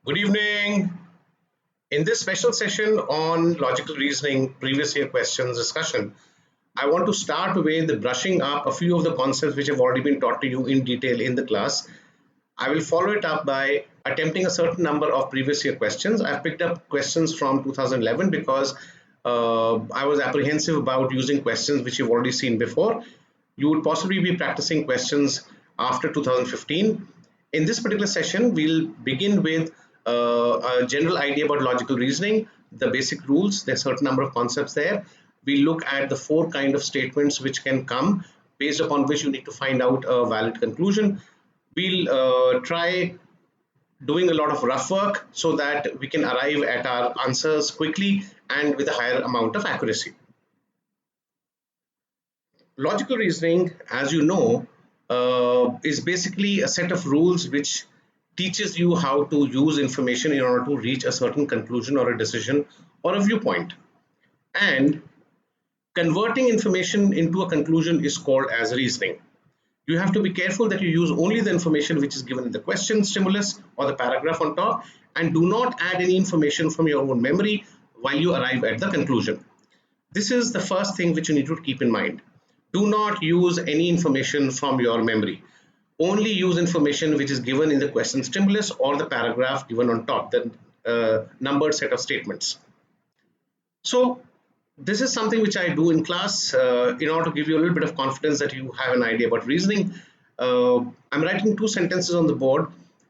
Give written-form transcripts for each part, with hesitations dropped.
Good evening. In this special session on logical reasoning, previous year questions discussion, I want to start with brushing up a few of the concepts which have already been taught to you in detail in the class. I will follow it up by attempting a certain number of previous year questions. I've picked up questions from 2011 because I was apprehensive about using questions which you've already seen before. You would possibly be practicing questions after 2015. In this particular session, we'll begin with a general idea about logical reasoning, the basic rules. There's a certain number of concepts there. We look at the four kind of statements which can come, based upon which you need to find out a valid conclusion. We'll try doing a lot of rough work so that we can arrive at our answers quickly and with a higher amount of accuracy. Logical reasoning, as you know, is basically a set of rules which teaches you how to use information in order to reach a certain conclusion or a decision or a viewpoint. And converting information into a conclusion is called as reasoning. You have to be careful that you use only the information which is given in the question stimulus or the paragraph on top, and do not add any information from your own memory while you arrive at the conclusion. This is the first thing which you need to keep in mind. Do not use any information from your memory. Only use information which is given in the question stimulus or the paragraph given on top, the numbered set of statements. So this is something which I do in class in order to give you a little bit of confidence that you have an idea about reasoning. I'm writing two sentences on the board,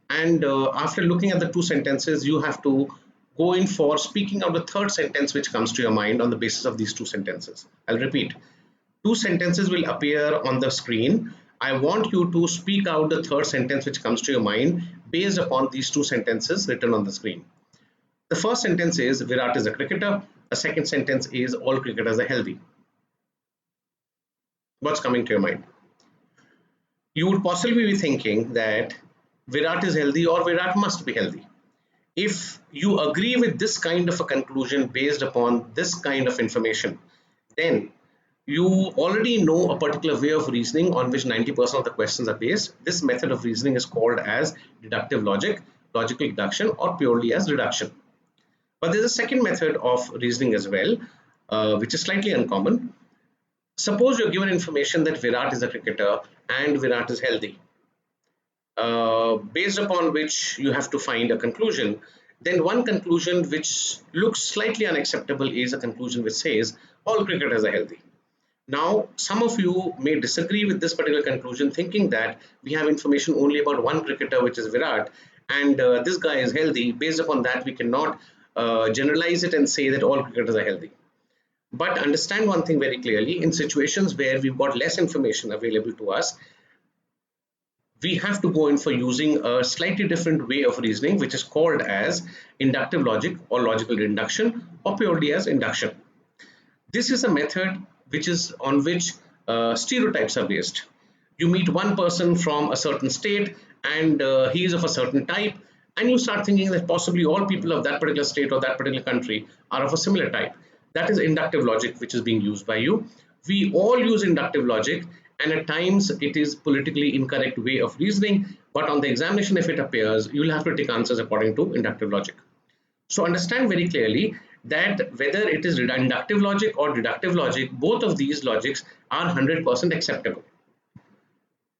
and after looking at the two sentences, you have to go in for speaking out the third sentence which comes to your mind on the basis of these two sentences. I'll repeat. Two sentences will appear on the screen. I want you to speak out the third sentence which comes to your mind based upon these two sentences written on the screen. The first sentence is Virat is a cricketer. The second sentence is all cricketers are healthy. What's coming to your mind? You would possibly be thinking that Virat is healthy or Virat must be healthy. If you agree with this kind of a conclusion based upon this kind of information, then you already know a particular way of reasoning on which 90% of the questions are based. This method of reasoning is called as deductive logic, logical deduction, or purely as deduction. But there's a second method of reasoning as well, which is slightly uncommon. Suppose you're given information that Virat is a cricketer and Virat is healthy, based upon which you have to find a conclusion. Then one conclusion which looks slightly unacceptable is a conclusion which says all cricketers are healthy. Now, some of you may disagree with this particular conclusion, thinking that we have information only about one cricketer, which is Virat, and this guy is healthy. Based upon that, we cannot generalize it and say that all cricketers are healthy. But understand one thing very clearly: in situations where we've got less information available to us, we have to go in for using a slightly different way of reasoning, which is called as inductive logic or logical deduction, or purely as induction. This is a method which is on which stereotypes are based. You meet one person from a certain state and he is of a certain type, and you start thinking that possibly all people of that particular state or that particular country are of a similar type. That is inductive logic which is being used by you. We all use inductive logic, and at times it is politically incorrect way of reasoning, but on the examination, if it appears, you will have to take answers according to inductive logic. So understand very clearly that whether it is inductive logic or deductive logic, both of these logics are 100% acceptable.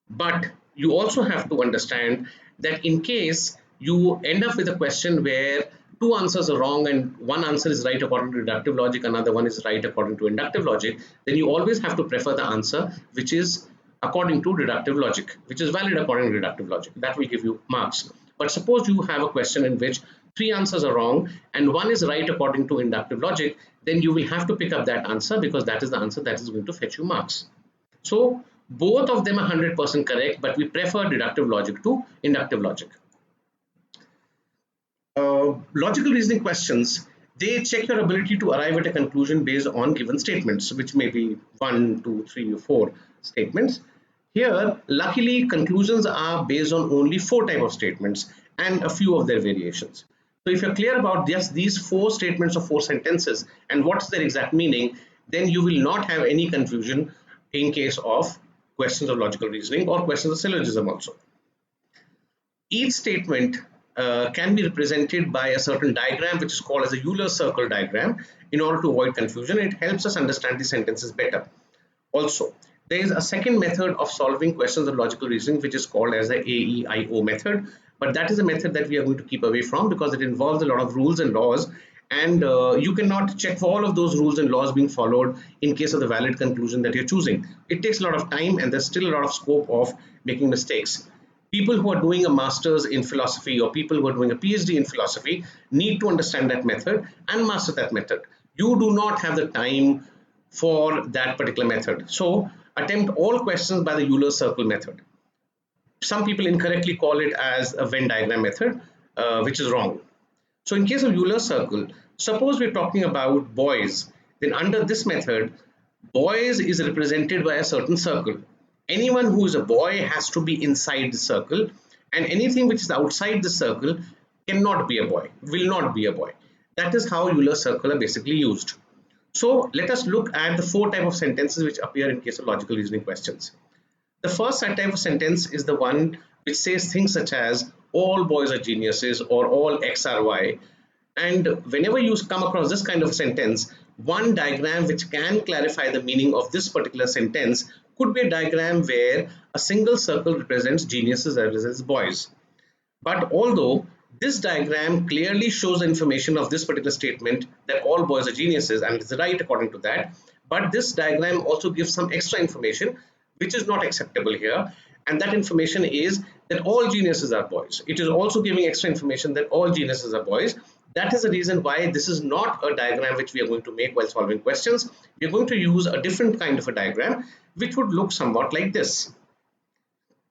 But you also have to understand that in case you end up with a question where two answers are wrong and one answer is right according to deductive logic, another one is right according to inductive logic, then you always have to prefer the answer which is according to deductive logic, which is valid according to deductive logic. That will give you marks. But suppose you have a question in which three answers are wrong and one is right according to inductive logic, then you will have to pick up that answer because that is the answer that is going to fetch you marks. So both of them are 100% correct, but we prefer deductive logic to inductive logic. Logical reasoning questions, they check your ability to arrive at a conclusion based on given statements, which may be 1, 2, 3 or 4 statements. Here, luckily, conclusions are based on only 4 types of statements and a few of their variations. So if you're clear about just these 4 statements or 4 sentences and what's their exact meaning, then you will not have any confusion in case of questions of logical reasoning or questions of syllogism also. Each statement can be represented by a certain diagram which is called as a Euler circle diagram in order to avoid confusion. It helps us understand the sentences better. Also, there is a second method of solving questions of logical reasoning which is called as the AEIO method, but that is a method that we are going to keep away from because it involves a lot of rules and laws, and you cannot check for all of those rules and laws being followed in case of the valid conclusion that you're choosing. It takes a lot of time and there's still a lot of scope of making mistakes. People who are doing a master's in philosophy or people who are doing a PhD in philosophy need to understand that method and master that method. You do not have the time for that particular method. So attempt all questions by the Euler circle method. Some people incorrectly call it as a Venn diagram method, which is wrong. So in case of Euler circle, suppose we're talking about boys, then under this method, boys is represented by a certain circle. Anyone who is a boy has to be inside the circle, and anything which is outside the circle cannot be a boy, will not be a boy. That is how Euler circle are basically used. So let us look at the four types of sentences which appear in case of logical reasoning questions. The first type of sentence is the one which says things such as all boys are geniuses or all X are Y. And whenever you come across this kind of sentence, one diagram which can clarify the meaning of this particular sentence could be a diagram where a single circle represents geniuses as well as boys. But although this diagram clearly shows the information of this particular statement that all boys are geniuses and it's right according to that, but this diagram also gives some extra information which is not acceptable here, and that information is that all geniuses are boys. It is also giving extra information that all geniuses are boys. That is the reason why this is not a diagram which we are going to make while solving questions. We are going to use a different kind of a diagram which would look somewhat like this.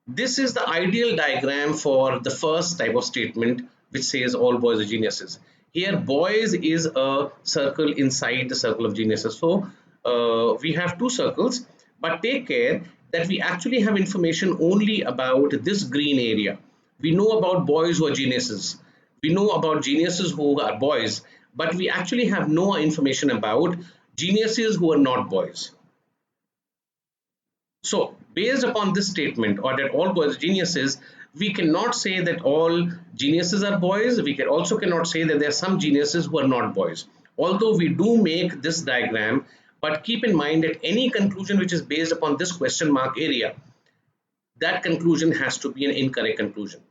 This is the ideal diagram for the first type of statement which says all boys are geniuses. Here boys is a circle inside the circle of geniuses. So we have two circles, but take care that we actually have information only about this green area. We know about boys who are geniuses. We know about geniuses who are boys, but we actually have no information about geniuses who are not boys. So based upon this statement, or that all boys are geniuses, we cannot say that all geniuses are boys. We can also cannot say that there are some geniuses who are not boys. Although we do make this diagram, but keep in mind that any conclusion which is based upon this question mark area, that conclusion has to be an incorrect conclusion.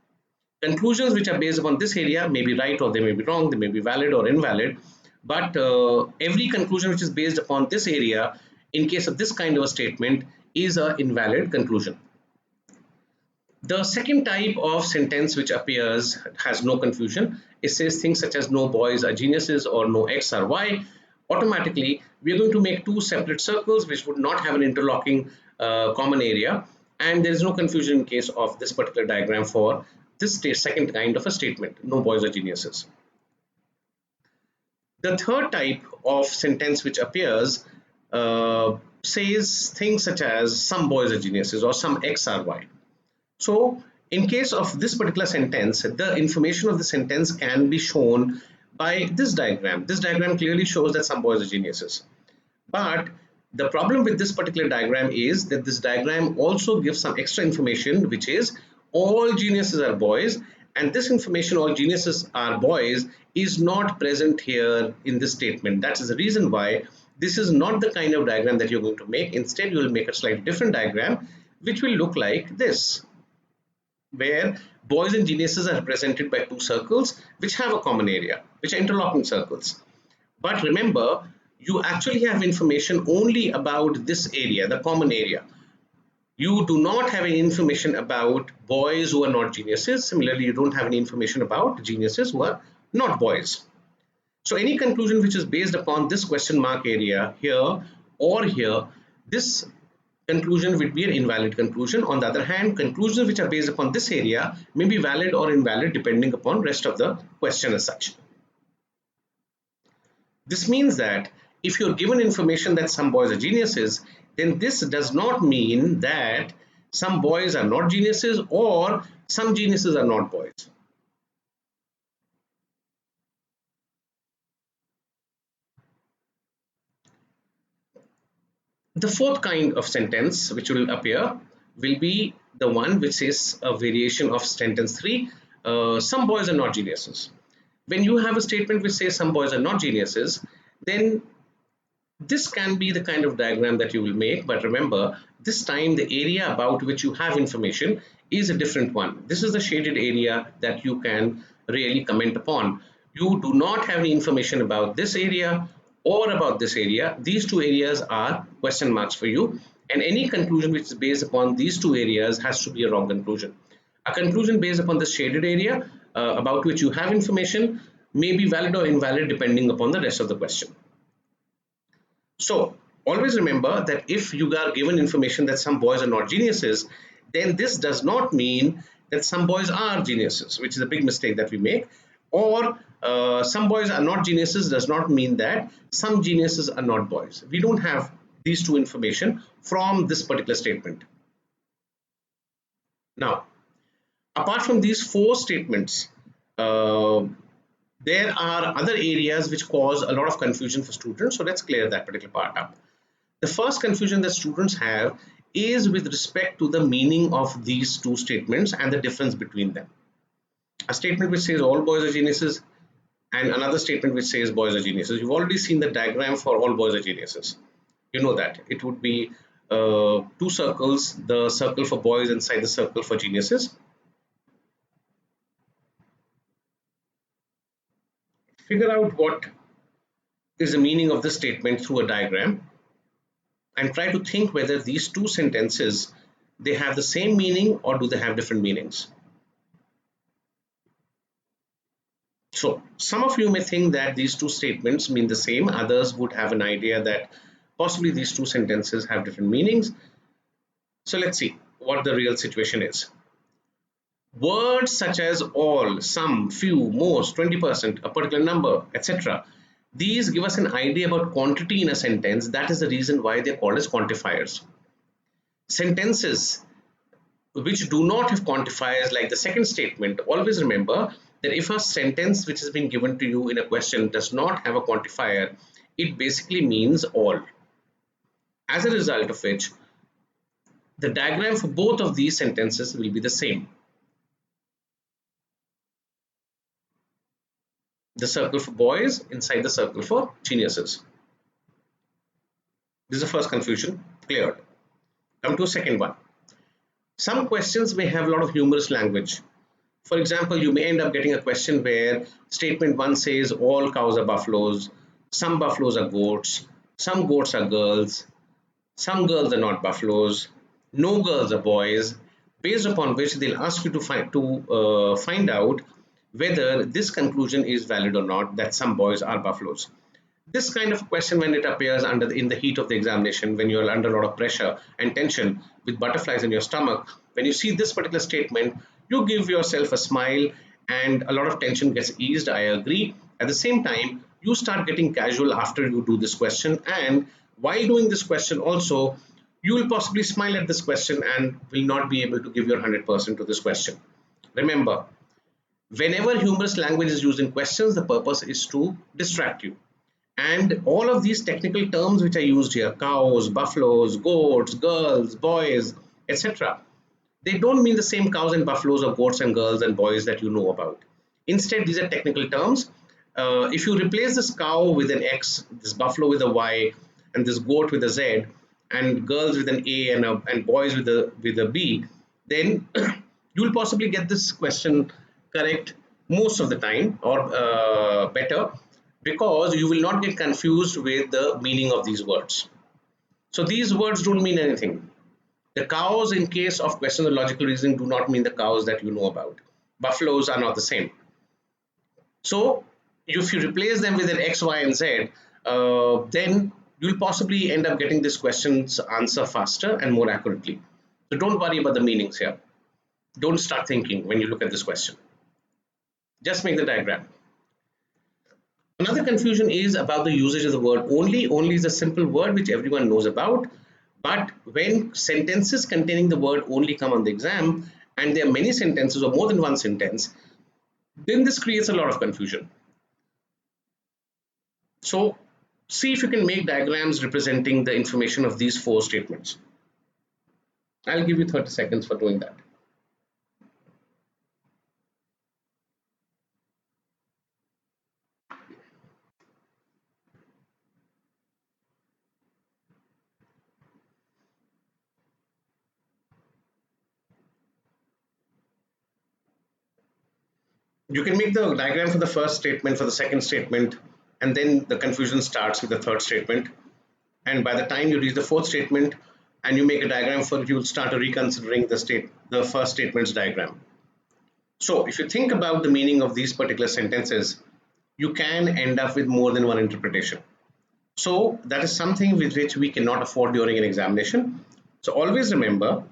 Conclusions which are based upon this area may be right or they may be wrong, they may be valid or invalid, but every conclusion which is based upon this area in case of this kind of a statement is an invalid conclusion. The second type of sentence which appears has no confusion. It says things such as no boys are geniuses or no X are Y. Automatically, we are going to make two separate circles which would not have an interlocking common area, and there is no confusion in case of this particular diagram for this second kind of a statement, no boys are geniuses. The third type of sentence which appears says things such as some boys are geniuses or some X are Y. So in case of this particular sentence, the information of the sentence can be shown by this diagram. This diagram clearly shows that some boys are geniuses. But the problem with this particular diagram is that this diagram also gives some extra information, which is all geniuses are boys, and this information all geniuses are boys is not present here in this statement. That is the reason why this is not the kind of diagram that you're going to make. Instead, you will make a slightly different diagram which will look like this, where boys and geniuses are represented by two circles which have a common area, which are interlocking circles. But remember, you actually have information only about this area, the common area. You do not have any information about boys who are not geniuses. Similarly, you don't have any information about geniuses who are not boys. So any conclusion which is based upon this question mark area here or here, this conclusion would be an invalid conclusion. On the other hand, conclusions which are based upon this area may be valid or invalid depending upon rest of the question as such. This means that if you're given information that some boys are geniuses, then this does not mean that some boys are not geniuses or some geniuses are not boys. The fourth kind of sentence which will appear will be the one which is a variation of sentence 3. some boys are not geniuses. When you have a statement which says some boys are not geniuses, then this can be the kind of diagram that you will make, but remember, this time the area about which you have information is a different one. This is the shaded area that you can really comment upon. You do not have any information about this area or about this area. These two areas are question marks for you, and any conclusion which is based upon these two areas has to be a wrong conclusion. A conclusion based upon the shaded area about which you have information may be valid or invalid depending upon the rest of the question. So always remember that if you are given information that some boys are not geniuses, then this does not mean that some boys are geniuses, which is a big mistake that we make. Or some boys are not geniuses does not mean that some geniuses are not boys. We don't have these two information from this particular statement. Now, apart from these four statements, there are other areas which cause a lot of confusion for students. So let's clear that particular part up. The first confusion that students have is with respect to the meaning of these two statements and the difference between them. A statement which says all boys are geniuses and another statement which says boys are geniuses. You've already seen the diagram for all boys are geniuses. You know that it would be two circles, the circle for boys inside the circle for geniuses. Figure out what is the meaning of this statement through a diagram and try to think whether these two sentences, they have the same meaning or do they have different meanings. So some of you may think that these two statements mean the same, others would have an idea that possibly these two sentences have different meanings. So let's see what the real situation is. Words such as all, some, few, most, 20%, a particular number, etc. These give us an idea about quantity in a sentence. That is the reason why they are called as quantifiers. Sentences which do not have quantifiers, like the second statement, always remember that if a sentence which has been given to you in a question does not have a quantifier, it basically means all. As a result of which, the diagram for both of these sentences will be the same. The circle for boys inside the circle for geniuses. This is the first confusion cleared. Come to a second one. Some questions may have a lot of humorous language. For example, you may end up getting a question where statement 1 says all cows are buffaloes, some buffaloes are goats, some goats are girls, some girls are not buffaloes, no girls are boys, based upon which they'll ask you to find out whether this conclusion is valid or not, that some boys are buffaloes. This kind of question, when it appears in the heat of the examination, when you're under a lot of pressure and tension with butterflies in your stomach, when you see this particular statement, you give yourself a smile and a lot of tension gets eased. I agree. At the same time, you start getting casual after you do this question, and while doing this question also, you will possibly smile at this question and will not be able to give your 100% to this question. Remember, whenever humorous language is used in questions, the purpose is to distract you. And all of these technical terms which are used here, cows, buffaloes, goats, girls, boys, etc., they don't mean the same cows and buffaloes or goats and girls and boys that you know about. Instead, these are technical terms. If you replace this cow with an X, this buffalo with a Y, and this goat with a Z, and girls with an A and boys with a B, then you'll possibly get this question correct most of the time, or better, because you will not get confused with the meaning of these words. So these words don't mean anything. The cows, in case of questions of logical reasoning, do not mean the cows that you know about. Buffaloes are not the same. So if you replace them with an X, Y, and Z, then you'll possibly end up getting this question's answer faster and more accurately. So don't worry about the meanings here. Don't start thinking when you look at this question. Just make the diagram. Another confusion is about the usage of the word only. Only is a simple word which everyone knows about. But when sentences containing the word only come on the exam, and there are many sentences or more than one sentence, then this creates a lot of confusion. So see if you can make diagrams representing the information of these four statements. I'll give you 30 seconds for doing that. You can make the diagram for the first statement, for the second statement, and then the confusion starts with the third statement. And by the time you reach the fourth statement and you make a diagram for it, you'll start reconsidering the first statement's diagram. So if you think about the meaning of these particular sentences, you can end up with more than one interpretation. So that is something with which we cannot afford during an examination. So always remember,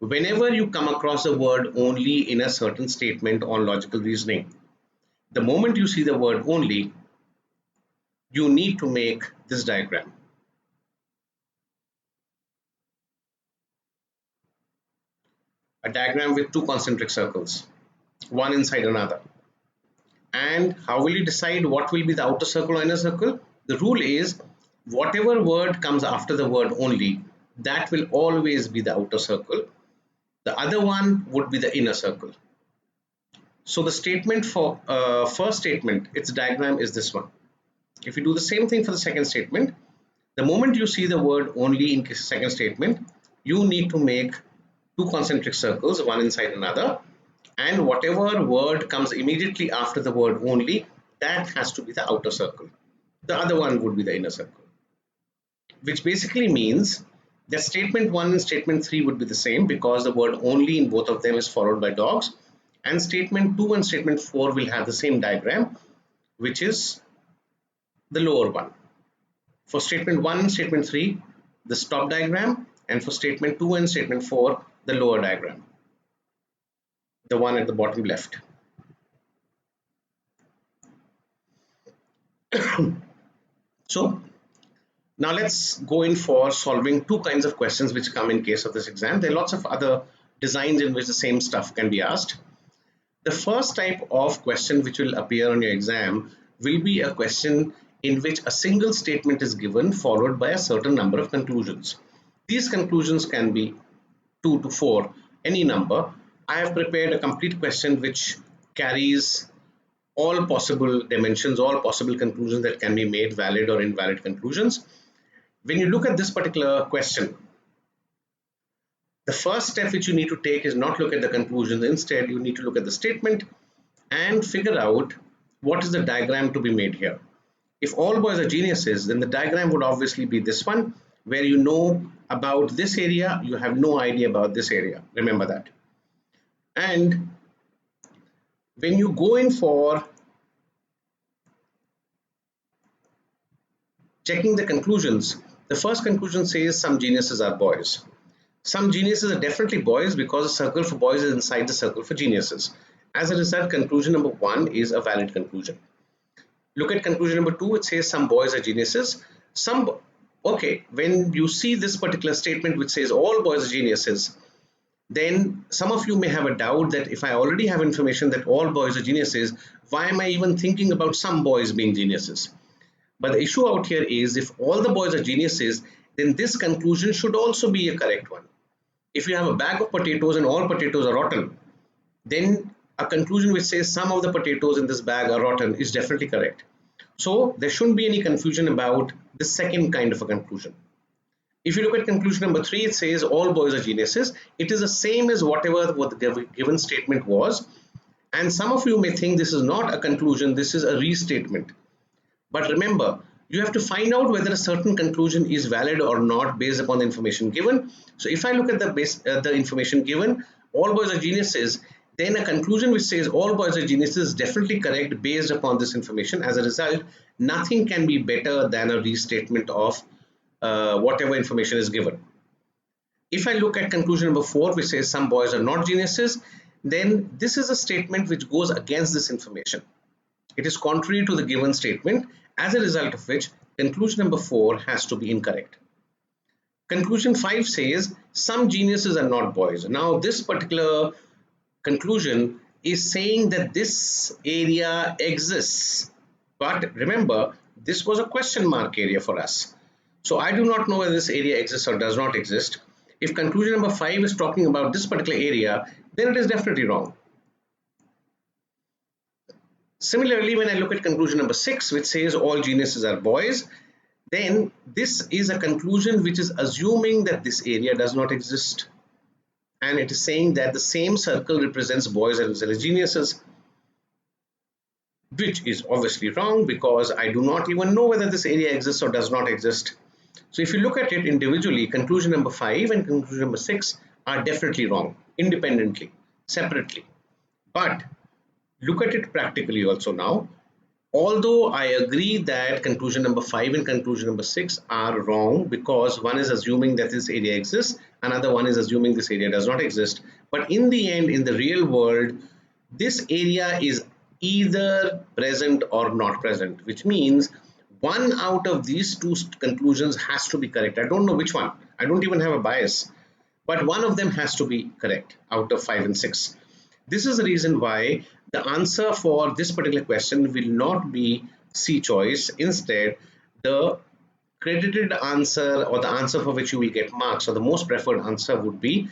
whenever you come across a word only in a certain statement on logical reasoning, the moment you see the word only, you need to make this diagram. A diagram with two concentric circles, one inside another. And how will you decide what will be the outer circle or inner circle? The rule is, whatever word comes after the word only, that will always be the outer circle. The other one would be the inner circle. So the statement for first statement, its diagram is this one. If you do the same thing for the second statement, the moment you see the word only in second statement, you need to make two concentric circles, one inside another, and whatever word comes immediately after the word only, that has to be the outer circle. The other one would be the inner circle, which basically means that statement 1 and statement 3 would be the same because the word only in both of them is followed by dogs, and statement 2 and statement 4 will have the same diagram, which is the lower one. For statement 1 and statement 3, the stop diagram, and for statement 2 and statement 4, the lower diagram, the one at the bottom left. So now let's go in for solving two kinds of questions which come in case of this exam. There are lots of other designs in which the same stuff can be asked. The first type of question which will appear on your exam will be a question in which a single statement is given followed by a certain number of conclusions. These conclusions can be 2 to 4, any number. I have prepared a complete question which carries all possible dimensions, all possible conclusions that can be made, valid or invalid conclusions. When you look at this particular question, the first step which you need to take is not look at the conclusions. Instead, you need to look at the statement and figure out what is the diagram to be made here. If all boys are geniuses, then the diagram would obviously be this one, where you know about this area, you have no idea about this area. Remember that. And when you go in for checking the conclusions, the first conclusion says some geniuses are boys. Some geniuses are definitely boys because the circle for boys is inside the circle for geniuses. As a result, conclusion number 1 is a valid conclusion. Look at conclusion number 2, it says some boys are geniuses. Okay, when you see this particular statement which says all boys are geniuses, then some of you may have a doubt that if I already have information that all boys are geniuses, why am I even thinking about some boys being geniuses? But the issue out here is, if all the boys are geniuses, then this conclusion should also be a correct one. If you have a bag of potatoes and all potatoes are rotten, then a conclusion which says some of the potatoes in this bag are rotten is definitely correct. So there shouldn't be any confusion about the second kind of a conclusion. If you look at conclusion number 3, it says all boys are geniuses. It is the same as what the given statement was. And some of you may think this is not a conclusion, this is a restatement. But remember, you have to find out whether a certain conclusion is valid or not based upon the information given. So if I look at the information given, all boys are geniuses, then a conclusion which says all boys are geniuses is definitely correct based upon this information. As a result, nothing can be better than a restatement of whatever information is given. If I look at conclusion number 4, which says some boys are not geniuses, then this is a statement which goes against this information. It is contrary to the given statement, as a result of which conclusion number 4 has to be incorrect. Conclusion 5 says some geniuses are not boys. Now this particular conclusion is saying that this area exists, but remember, this was a question mark area for us. So I do not know whether this area exists or does not exist. If conclusion number 5 is talking about this particular area, then it is definitely wrong. Similarly, when I look at conclusion number 6, which says all geniuses are boys, then this is a conclusion which is assuming that this area does not exist. And it is saying that the same circle represents boys as well as geniuses. which is obviously wrong because I do not even know whether this area exists or does not exist. So if you look at it individually, conclusion number 5 and conclusion number 6 are definitely wrong, independently, separately. But look at it practically also now. Although I agree that conclusion number 5 and conclusion number 6 are wrong because one is assuming that this area exists, another one is assuming this area does not exist. But in the end, in the real world, this area is either present or not present, which means one out of these two conclusions has to be correct. I don't know which one. I don't even have a bias, but one of them has to be correct out of 5 and 6. This is the reason why the answer for this particular question will not be C choice. Instead, the credited answer or the answer for which you will get marks or the most preferred answer would be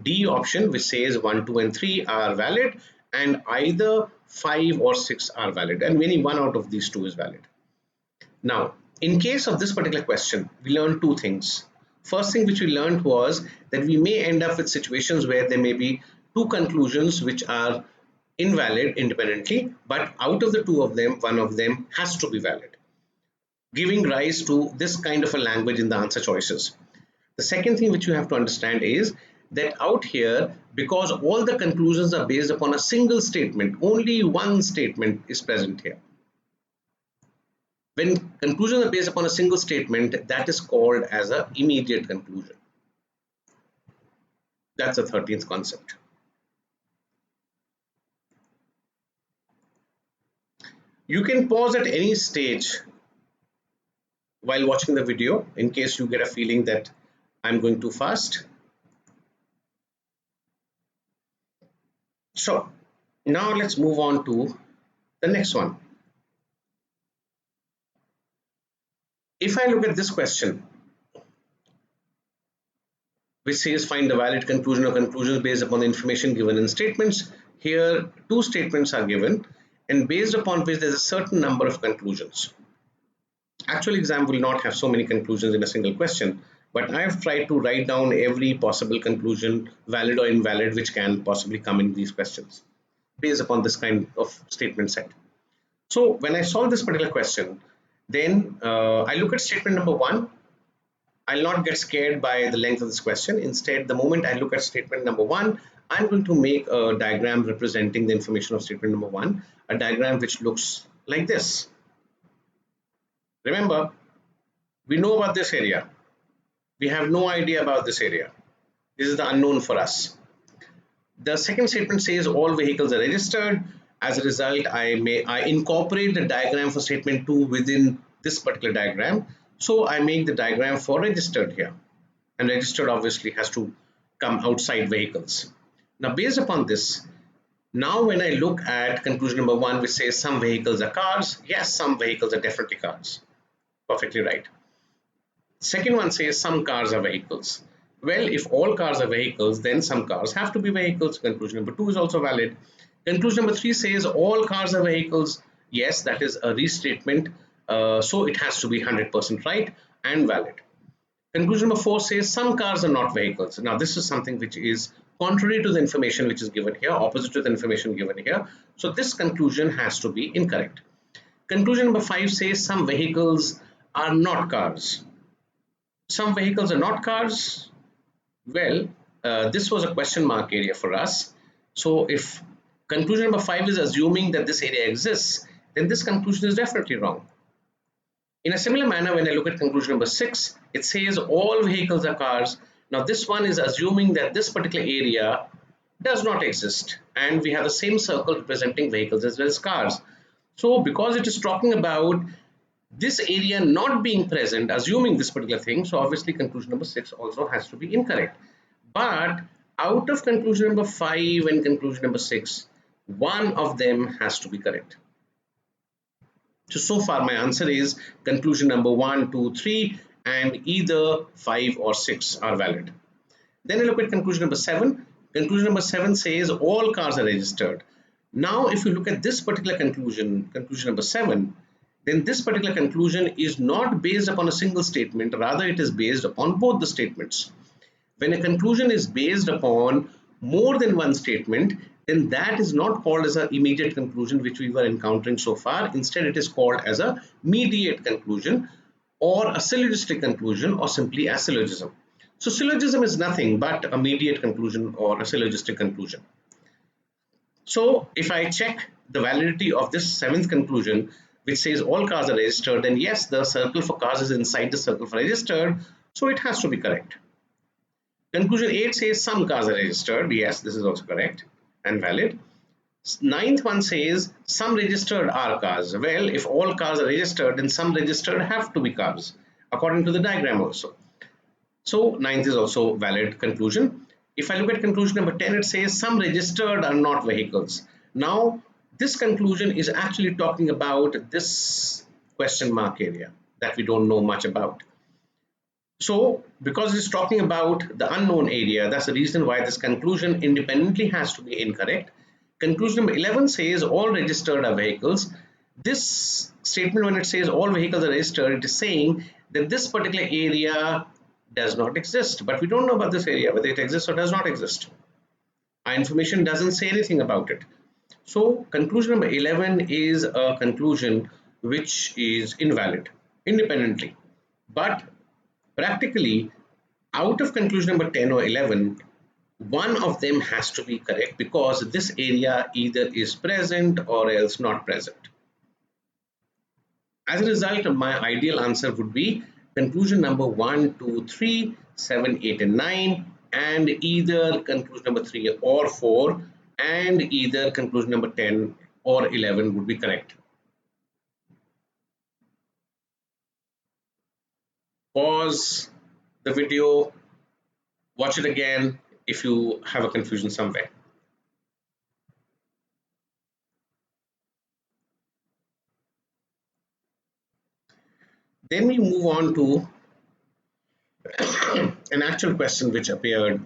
D option, which says 1, 2 and 3 are valid and either 5 or 6 are valid, and any one out of these two is valid. Now, in case of this particular question, we learned two things. First thing which we learned was that we may end up with situations where there may be two conclusions which are invalid independently, but out of the two of them, one of them has to be valid, giving rise to this kind of a language in the answer choices. The second thing which you have to understand is that out here, because all the conclusions are based upon a single statement, only one statement is present here. When conclusions are based upon a single statement, that is called as an immediate conclusion. That's the 13th concept. You can pause at any stage while watching the video in case you get a feeling that I'm going too fast. So now let's move on to the next one. If I look at this question, which says find the valid conclusion or conclusions based upon the information given in statements, here two statements are given and based upon which there's a certain number of conclusions. Actual exam will not have so many conclusions in a single question, but I have tried to write down every possible conclusion, valid or invalid, which can possibly come in these questions based upon this kind of statement set. So when I solve this particular question, then I look at statement number 1. I'll not get scared by the length of this question. Instead, the moment I look at statement number 1, I'm going to make a diagram representing the information of statement number 1, a diagram which looks like this. Remember, we know about this area. We have no idea about this area. This is the unknown for us. The second statement says all vehicles are registered. As a result, I incorporate the diagram for statement 2 within this particular diagram. So I make the diagram for registered here, and registered obviously has to come outside vehicles. Now based upon this, now when I look at conclusion number 1, which says some vehicles are cars, yes, some vehicles are definitely cars. Perfectly right. Second one says some cars are vehicles. Well, if all cars are vehicles, then some cars have to be vehicles. Conclusion number 2 is also valid. Conclusion number 3 says all cars are vehicles. Yes, that is a restatement. So it has to be 100% right and valid. Conclusion number 4 says some cars are not vehicles. Now this is something which is contrary to the information which is given here, opposite to the information given here. So this conclusion has to be incorrect. Conclusion number 5 says some vehicles are not cars. Some vehicles are not cars. Well, this was a question mark area for us. So if conclusion number 5 is assuming that this area exists, then this conclusion is definitely wrong. In a similar manner, when I look at conclusion number 6, it says all vehicles are cars. Now this one is assuming that this particular area does not exist, and we have the same circle representing vehicles as well as cars. So because it is talking about this area not being present, assuming this particular thing, so obviously conclusion number 6 also has to be incorrect. But out of conclusion number 5 and conclusion number 6, one of them has to be correct. So far my answer is conclusion number 1, 2, 3 and either 5 or 6 are valid. Then I look at conclusion number 7. Conclusion number 7 says all cars are registered. Now if you look at this particular conclusion, conclusion number 7, then this particular conclusion is not based upon a single statement, rather it is based upon both the statements. When a conclusion is based upon more than one statement, then that is not called as an immediate conclusion which we were encountering so far. Instead, it is called as a mediate conclusion or a syllogistic conclusion or simply a syllogism. So syllogism is nothing but a mediate conclusion or a syllogistic conclusion. So if I check the validity of this seventh conclusion, which says all cars are registered, then yes, the circle for cars is inside the circle for registered, so it has to be correct. Conclusion 8 says some cars are registered. Yes, this is also correct and valid. Ninth one says some registered are cars. Well, if all cars are registered, then some registered have to be cars, according to the diagram also. So ninth is also valid conclusion. If I look at conclusion number 10, it says some registered are not vehicles. Now, this conclusion is actually talking about this question mark area that we don't know much about. So, because it's talking about the unknown area, that's the reason why this conclusion independently has to be incorrect. Conclusion number 11 says all registered are vehicles. This statement, when it says all vehicles are registered, it is saying that this particular area does not exist. But we don't know about this area, whether it exists or does not exist. Our information doesn't say anything about it. So, conclusion number 11 is a conclusion which is invalid independently. But practically, out of conclusion number 10 or 11, one of them has to be correct because this area either is present or else not present. As a result, my ideal answer would be conclusion number 1, 2, 3, 7, 8, and 9, and either conclusion number 3 or 4, and either conclusion number 10 or 11 would be correct. Pause the video, watch it again if you have a confusion somewhere. Then we move on to an actual question which appeared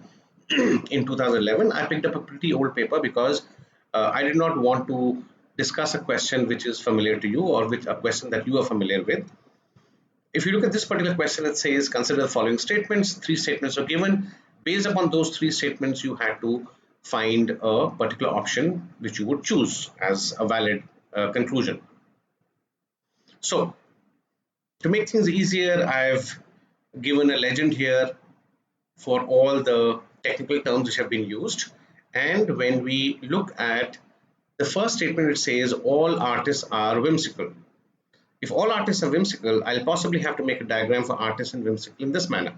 in 2011. I picked up a pretty old paper because I did not want to discuss a question which is familiar to you or which a question that you are familiar with. If you look at this particular question, it says consider the following statements. 3 statements are given. Based upon those 3 statements, you had to find a particular option which you would choose as a valid conclusion. So to make things easier, I've given a legend here for all the technical terms which have been used. And when we look at the first statement, it says all artists are whimsical. If all artists are whimsical, I'll possibly have to make a diagram for artists and whimsical in this manner,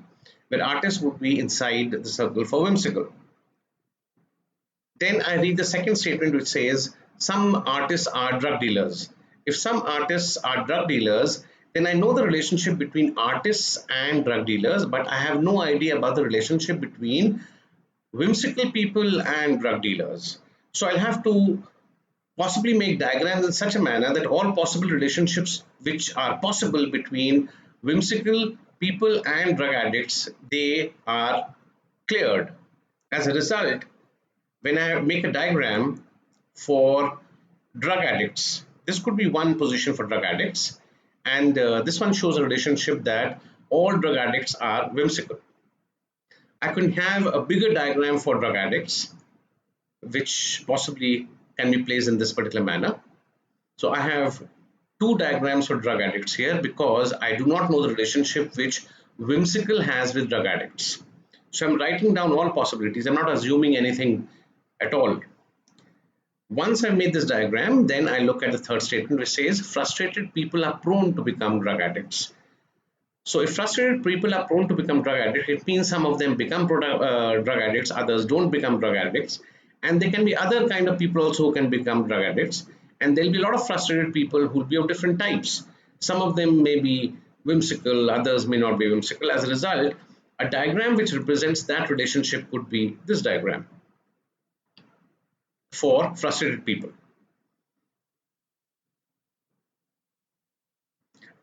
where artists would be inside the circle for whimsical. Then I read the second statement which says some artists are drug dealers. If some artists are drug dealers, then I know the relationship between artists and drug dealers, but I have no idea about the relationship between whimsical people and drug dealers. So I'll have to possibly make diagrams in such a manner that all possible relationships which are possible between whimsical people and drug addicts, they are cleared. As a result, when I make a diagram for drug addicts, this could be one position for drug addicts, and this one shows a relationship that all drug addicts are whimsical. I can have a bigger diagram for drug addicts, which possibly can be placed in this particular manner. So I have 2 diagrams for drug addicts here because I do not know the relationship which whimsical has with drug addicts. So I'm writing down all possibilities. I'm not assuming anything at all. Once I've made this diagram, then I look at the third statement which says frustrated people are prone to become drug addicts. So if frustrated people are prone to become drug addicts, it means some of them become drug addicts, others don't become drug addicts. And there can be other kind of people also who can become drug addicts. And there'll be a lot of frustrated people who will be of different types. Some of them may be whimsical, others may not be whimsical. As a result, a diagram which represents that relationship could be this diagram for frustrated people.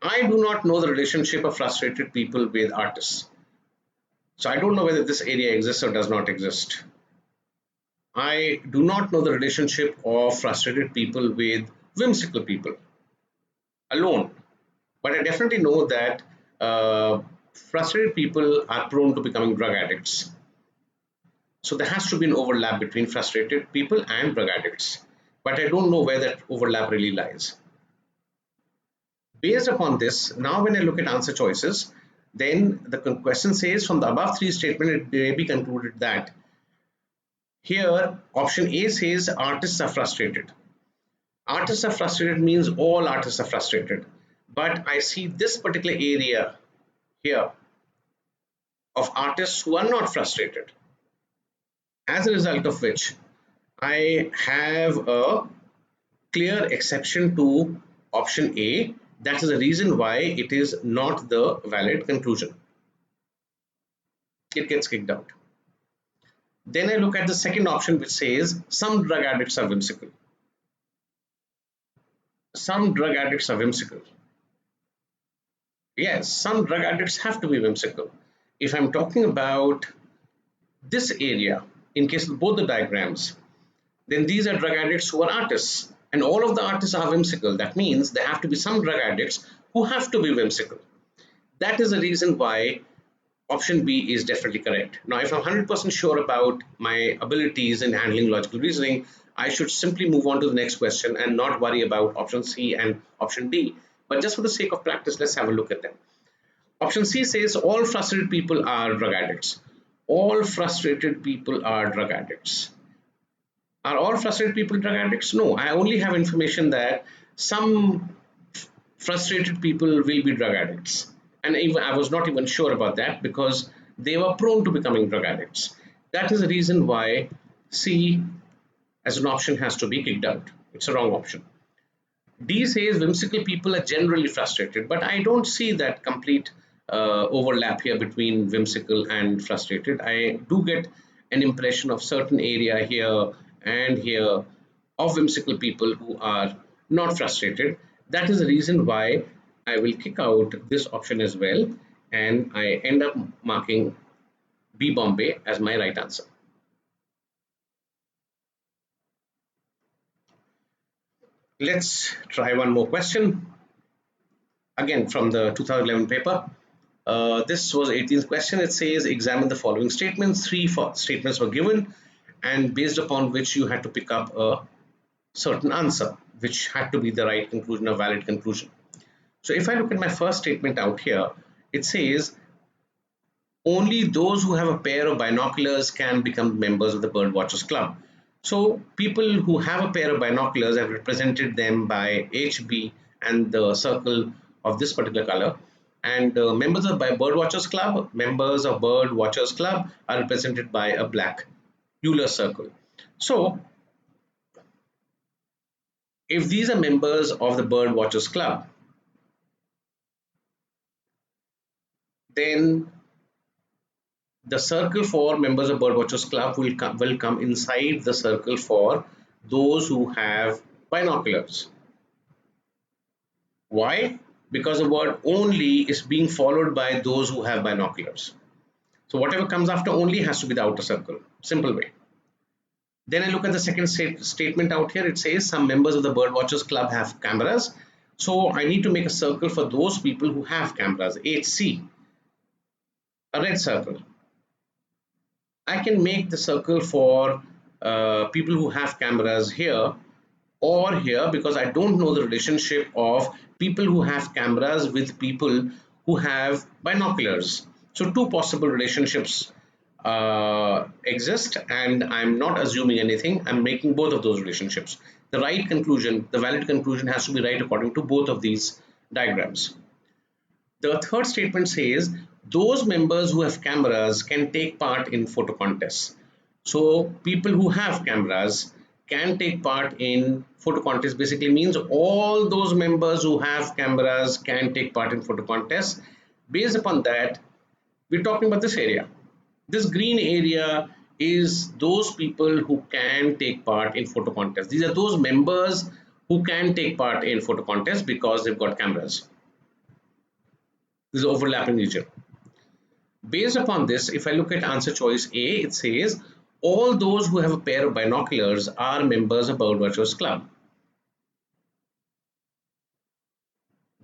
I do not know the relationship of frustrated people with artists. So I don't know whether this area exists or does not exist. I do not know the relationship of frustrated people with whimsical people alone. But I definitely know that frustrated people are prone to becoming drug addicts. So there has to be an overlap between frustrated people and drug addicts. But I don't know where that overlap really lies. Based upon this, now when I look at answer choices, then the question says from the above three statements, it may be concluded that here option A says artists are frustrated. Artists are frustrated means all artists are frustrated. But I see this particular area here of artists who are not frustrated. As a result of which, I have a clear exception to option A. That is the reason why it is not the valid conclusion. It gets kicked out. Then I look at the second option, which says some drug addicts are whimsical. Some drug addicts are whimsical. Yes, some drug addicts have to be whimsical. If I'm talking about this area, in case of both the diagrams, then these are drug addicts who are artists, and all of the artists are whimsical. That means there have to be some drug addicts who have to be whimsical. That is the reason why option B is definitely correct. Now, if I'm 100% sure about my abilities in handling logical reasoning, I should simply move on to the next question and not worry about option C and option D. But just for the sake of practice, let's have a look at them. Option C says all frustrated people are drug addicts. All frustrated people are drug addicts. Are all frustrated people drug addicts? No, I only have information that some frustrated people will be drug addicts. And even, I was not even sure about that because they were prone to becoming drug addicts. That is the reason why C as an option has to be kicked out. It's a wrong option. D says whimsical people are generally frustrated, but I don't see that complete overlap here between whimsical and frustrated. I do get an impression of certain area here and here of whimsical people who are not frustrated. That is the reason why I will kick out this option as well, and I end up marking B Bombay as my right answer. Let's try one more question. Again, from the 2011 paper. This was 18th question. It says examine the following statements. Three statements were given, and based upon which you had to pick up a certain answer, which had to be the right conclusion, a valid conclusion. So if I look at my first statement out here, it says only those who have a pair of binoculars can become members of the Bird Watchers Club. So people who have a pair of binoculars, have represented them by HB and the circle of this particular color. And members of Bird Watchers Club, members of Bird Watchers Club are represented by a black Euler circle. So if these are members of the Bird Watchers Club, then the circle for members of Bird Watchers Club will come inside the circle for those who have binoculars. Why? Because the word only is being followed by those who have binoculars. So whatever comes after only has to be the outer circle. Simple way. Then I look at the second statement out here. It says some members of the Bird Watchers Club have cameras. So I need to make a circle for those people who have cameras. HC, a red circle. I can make the circle for people who have cameras here or here because I don't know the relationship of people who have cameras with people who have binoculars. So two possible relationships exist, and I'm not assuming anything. I'm making both of those relationships. The right conclusion, the valid conclusion has to be right according to both of these diagrams. The third statement says those members who have cameras can take part in photo contests. So people who have cameras can take part in photo contests. Basically means all those members who have cameras can take part in photo contests. Based upon that, we're talking about this area. This green area is those people who can take part in photo contests. These are those members who can take part in photo contests because they've got cameras. This is overlapping region. Based upon this, if I look at answer choice A, it says all those who have a pair of binoculars are members of Bird Watchers Club.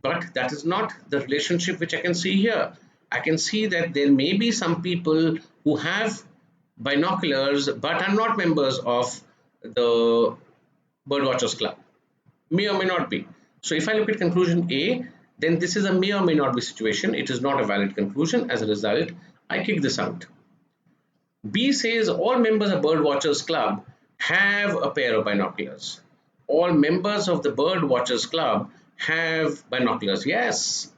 But that is not the relationship which I can see here. I can see that there may be some people who have binoculars but are not members of the birdwatchers club. May or may not be. So if I look at conclusion A, then this is a may or may not be situation. It is not a valid conclusion. As a result, I kick this out. B says all members of birdwatchers club have a pair of binoculars. All members of the birdwatchers club have binoculars. Yes,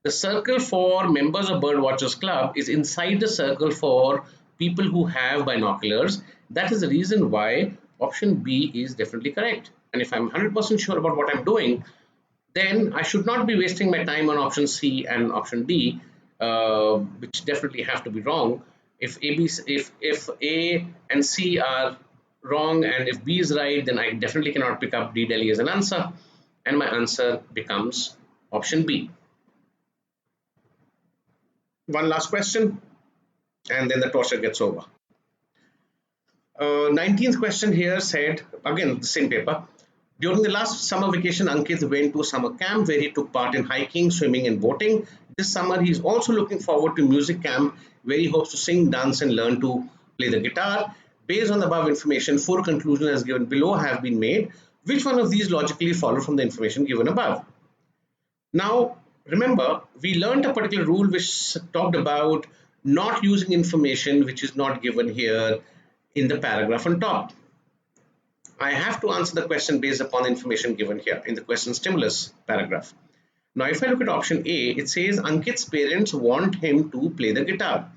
the circle for members of birdwatchers club is inside the circle for people who have binoculars. That is the reason why option B is definitely correct. And if I'm 100% sure about what I'm doing, then I should not be wasting my time on option C and option D, which definitely have to be wrong. If A and C are wrong and if B is right, then I definitely cannot pick up D Delhi as an answer, and my answer becomes option B. One last question, and then the torture gets over. 19th question here said, again the same paper. During the last summer vacation, Ankit went to a summer camp where he took part in hiking, swimming and boating. This summer he is also looking forward to music camp where he hopes to sing, dance and learn to play the guitar. Based on the above information, 4 conclusions as given below have been made. Which one of these logically follow from the information given above? Now remember, we learned a particular rule which talked about not using information which is not given here in the paragraph on top. I have to answer the question based upon the information given here in the question stimulus paragraph. Now, if I look at option A, it says Ankit's parents want him to play the guitar.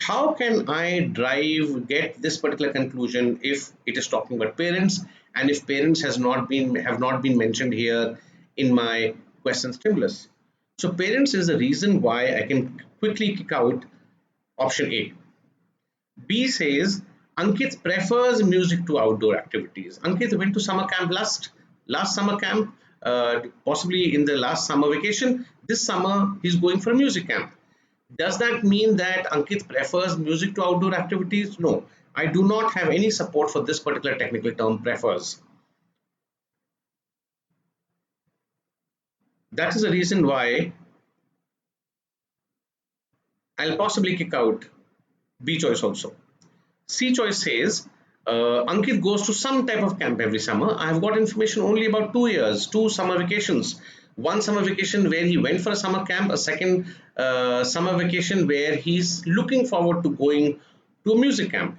How can I get this particular conclusion if it is talking about parents and if parents have not been mentioned here in my question stimulus? So parents is the reason why I can quickly kick out option A. B says Ankit prefers music to outdoor activities. Ankit went to summer camp last summer camp, possibly in the last summer vacation. This summer he's going for a music camp. Does that mean that Ankit prefers music to outdoor activities? No, I do not have any support for this particular technical term prefers. That is the reason why I'll possibly kick out B choice also. C choice says Ankit goes to some type of camp every summer. I have got information only about 2 years, 2 summer vacations. One summer vacation where he went for a summer camp, a second summer vacation where he's looking forward to going to a music camp.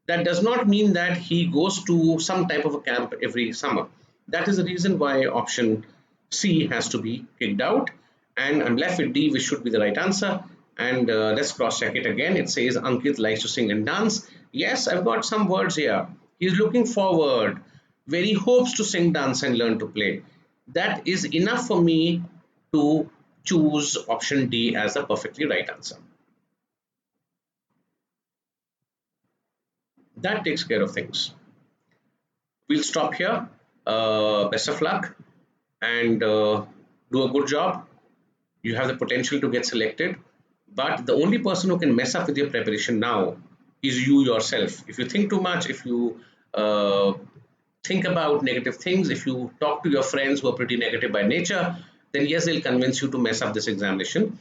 That does not mean that he goes to some type of a camp every summer. That is the reason why option C has to be kicked out, and I'm left with D, which should be the right answer. And let's cross check it again. It says Ankit likes to sing and dance. Yes, I've got some words here. He's looking forward, where he hopes to sing, dance and learn to play. That is enough for me to choose option D as the perfectly right answer. That takes care of things. We'll stop here. Best of luck and do a good job. You have the potential to get selected, but the only person who can mess up with your preparation now is you yourself. If you think too much, if you think about negative things, if you talk to your friends who are pretty negative by nature, then yes, they'll convince you to mess up this examination.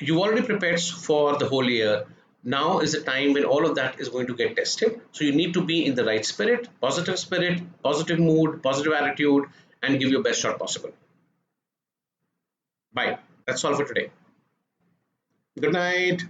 You've already prepared for the whole year. Now is the time when all of that is going to get tested. So you need to be in the right spirit, positive mood, positive attitude, and give your best shot possible. Bye. That's all for today. Good night.